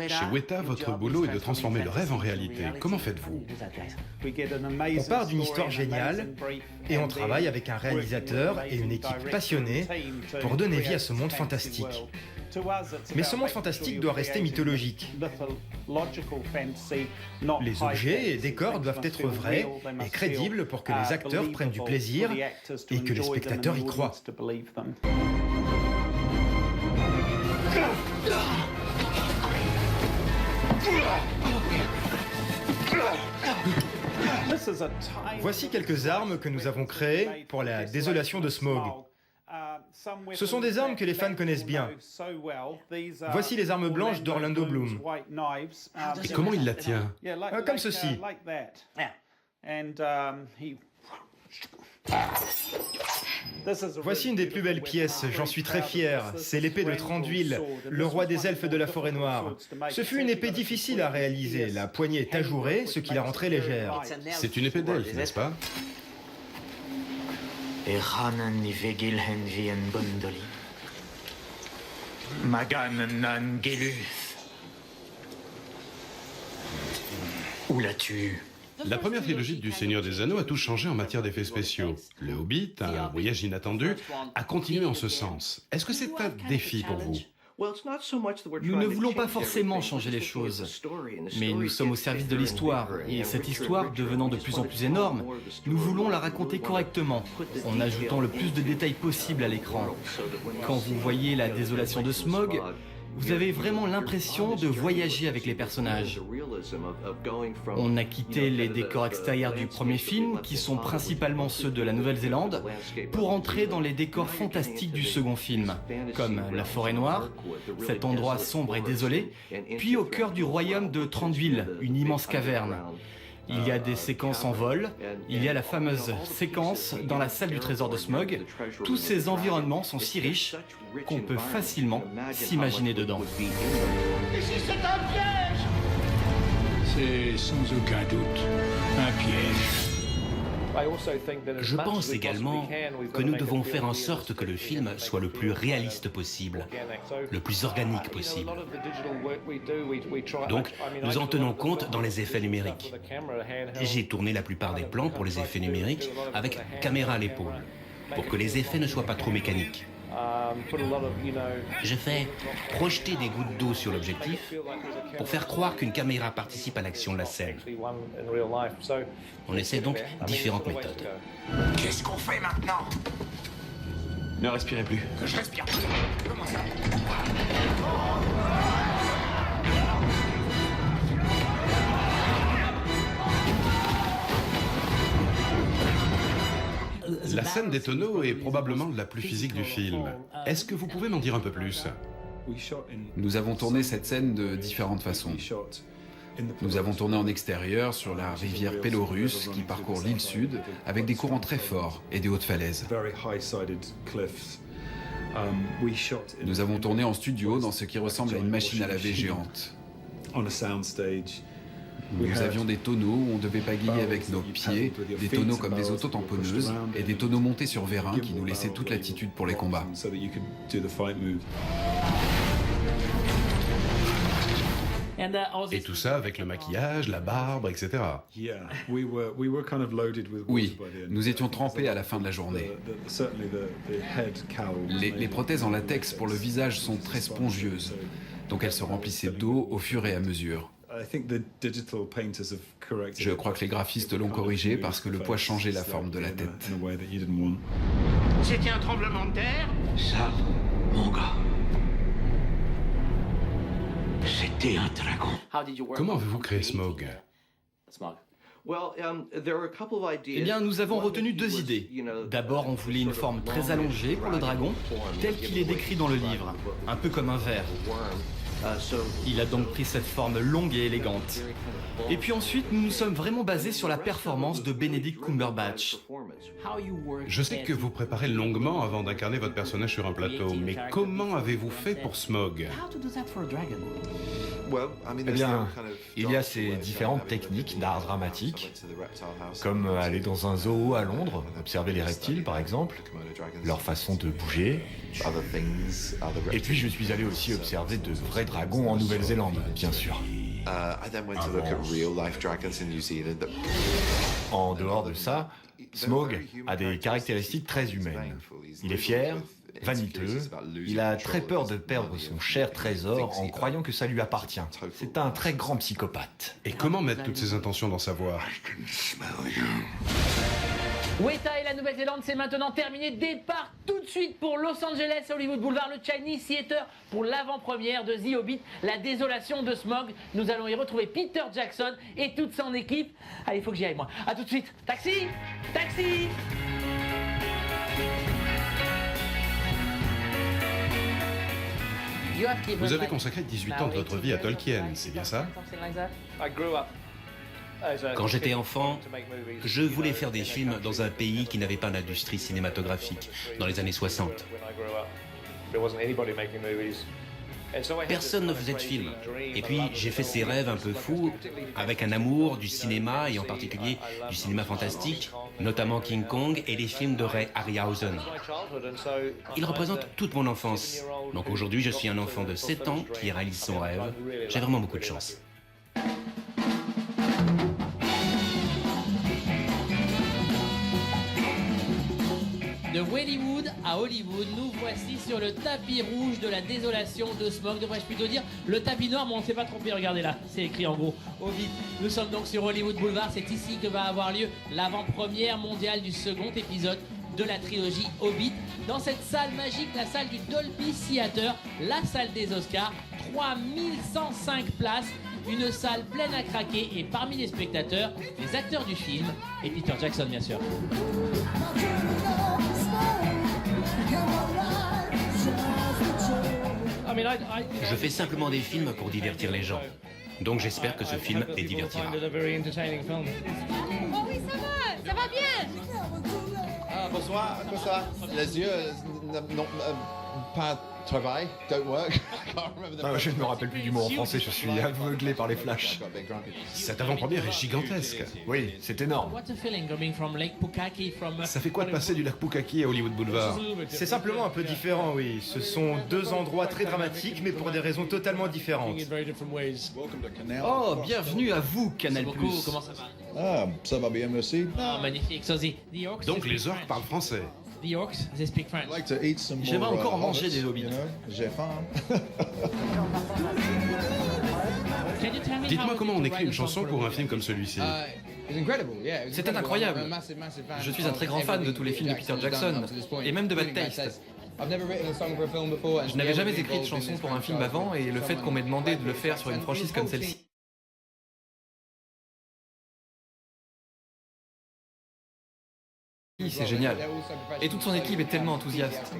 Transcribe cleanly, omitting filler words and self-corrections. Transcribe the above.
Chez Weta, votre boulot est de transformer le rêve en réalité. Comment faites-vous? On part d'une histoire géniale et on travaille avec un réalisateur et une équipe passionnée pour donner vie à ce monde fantastique. Mais ce monde fantastique doit rester mythologique. Les objets et décors doivent être vrais et crédibles pour que les acteurs prennent du plaisir et que les spectateurs y croient. Voici quelques armes que nous avons créées pour la désolation de Smaug. Ce sont des armes que les fans connaissent bien. Voici les armes blanches d'Orlando Bloom. Et comment il la tient? Comme ceci. Voici une des plus belles pièces, j'en suis très fier. C'est l'épée de Thranduil, le roi des elfes de la forêt noire. Ce fut une épée difficile à réaliser, la poignée est ajourée, ce qui la rend très légère. C'est une épée d'elfe, n'est-ce pas? Où l'as-tu? La première trilogie du Seigneur des Anneaux a tout changé en matière d'effets spéciaux. Le Hobbit, un voyage inattendu, a continué en ce sens. Est-ce que c'est un défi pour vous? Nous ne voulons pas forcément changer les choses, mais nous sommes au service de l'histoire, et cette histoire devenant de plus en plus énorme, nous voulons la raconter correctement, en ajoutant le plus de détails possible à l'écran. Quand vous voyez la désolation de Smaug, vous avez vraiment l'impression de voyager avec les personnages. On a quitté les décors extérieurs du premier film, qui sont principalement ceux de la Nouvelle-Zélande, pour entrer dans les décors fantastiques du second film, comme la forêt noire, cet endroit sombre et désolé, puis au cœur du royaume de Thranduil, une immense caverne. Il y a des séquences en vol, il y a la fameuse séquence dans la salle du trésor de Smaug. Tous ces environnements sont si riches qu'on peut facilement s'imaginer dedans. Ici, c'est un piège! C'est sans aucun doute un piège. Je pense également que nous devons faire en sorte que le film soit le plus réaliste possible, le plus organique possible. Donc, nous en tenons compte dans les effets numériques. J'ai tourné la plupart des plans pour les effets numériques avec caméra à l'épaule, pour que les effets ne soient pas trop mécaniques. Je fais projeter des gouttes d'eau sur l'objectif pour faire croire qu'une caméra participe à l'action de la scène. On essaie donc différentes méthodes. Qu'est-ce qu'on fait maintenant? Ne respirez plus. Que je respire plus. Comment ça? La scène des tonneaux est probablement la plus physique du film. Est-ce que vous pouvez m'en dire un peu plus? Nous avons tourné cette scène de différentes façons. Nous avons tourné en extérieur sur la rivière Pelorus qui parcourt l'île sud avec des courants très forts et des hautes falaises. Nous avons tourné en studio dans ce qui ressemble à une machine à laver géante. Nous avions des tonneaux où on devait pagayer avec nos pieds, des tonneaux comme des autotamponneuses et des tonneaux montés sur vérin qui nous laissaient toute latitude pour les combats. Et tout ça avec le maquillage, la barbe, etc. Oui, nous étions trempés à la fin de la journée. Les prothèses en latex pour le visage sont très spongieuses, donc elles se remplissaient d'eau au fur et à mesure. Je crois que les graphistes l'ont corrigé parce que le poids changeait la forme de la tête. C'était un tremblement de terre? Ça, mon gars, c'était un dragon. Comment avez-vous créé Smaug? Eh bien, nous avons retenu deux idées. D'abord, on voulait une forme très allongée pour le dragon, tel qu'il est décrit dans le livre, un peu comme un ver. Il a donc pris cette forme longue et élégante. Et puis ensuite, nous nous sommes vraiment basés sur la performance de Benedict Cumberbatch. Je sais que vous préparez longuement avant d'incarner votre personnage sur un plateau, mais comment avez-vous fait pour Smaug? Eh bien, il y a ces différentes techniques d'art dramatique, comme aller dans un zoo à Londres, observer les reptiles par exemple, leur façon de bouger. Et puis je suis allé aussi observer de vrais dragons en Nouvelle-Zélande, bien sûr. En dehors de ça, Smaug a des caractéristiques très humaines. Il est fier, vaniteux, il a très peur de perdre son cher trésor en croyant que ça lui appartient. C'est un très grand psychopathe. Et comment mettre toutes ces intentions dans sa voix? Weta et la Nouvelle-Zélande, c'est maintenant terminé. Départ tout de suite pour Los Angeles, Hollywood Boulevard, le Chinese Theater pour l'avant-première de The Hobbit, la désolation de Smaug. Nous allons y retrouver Peter Jackson et toute son équipe. Allez, il faut que j'y aille moi. A tout de suite. Taxi! Taxi! Vous avez consacré 18 ans de votre vie à Tolkien, c'est bien ça? Quand j'étais enfant, je voulais faire des films dans un pays qui n'avait pas d'industrie cinématographique, dans les années 60. Personne ne faisait de films. Et puis j'ai fait ces rêves un peu fous, avec un amour du cinéma, et en particulier du cinéma fantastique, notamment King Kong et les films de Ray Harryhausen. Ils représentent toute mon enfance. Donc aujourd'hui je suis un enfant de 7 ans qui réalise son rêve. J'ai vraiment beaucoup de chance. De Wedgwood à Hollywood, nous voici sur le tapis rouge de la désolation de Smaug, devrais-je plutôt dire le tapis noir, mais on ne s'est pas trompé, regardez là, c'est écrit en gros, Hobbit. Nous sommes donc sur Hollywood Boulevard, c'est ici que va avoir lieu l'avant-première mondiale du second épisode de la trilogie Hobbit. Dans cette salle magique, la salle du Dolby Theater, la salle des Oscars, 3105 places, une salle pleine à craquer, et parmi les spectateurs, les acteurs du film et Peter Jackson bien sûr. Je fais simplement des films pour divertir les gens. Donc j'espère que ce film les divertira. Oh oui, ça va bien. Ah, bonsoir, bonsoir. Les yeux, non, pas travail, don't work. Ah, je ne me rappelle plus du mot en français, je suis aveuglé par les flashs. Cette avant-première est gigantesque. Oui, c'est énorme. Ça fait quoi de passer du lac Pukaki à Hollywood Boulevard? C'est simplement un peu différent, oui. Ce sont deux endroits très dramatiques, mais pour des raisons totalement différentes. Oh, bienvenue à vous, Canal+. Comment ça va? Ah, ça va bien, merci. Oh, magnifique, Sosie. Donc les orques parlent français. The Orcs, they speak French. J'aimerais encore manger des hobbits. J'ai faim. Dites-moi comment on écrit une chanson pour un film comme celui-ci. C'était incroyable. Je suis un très grand fan de tous les films de Peter Jackson, et même de Bad Taste. Je n'avais jamais écrit de chanson pour un film avant, et le fait qu'on m'ait demandé de le faire sur une franchise comme celle-ci, c'est génial. Et toute son équipe est tellement enthousiaste.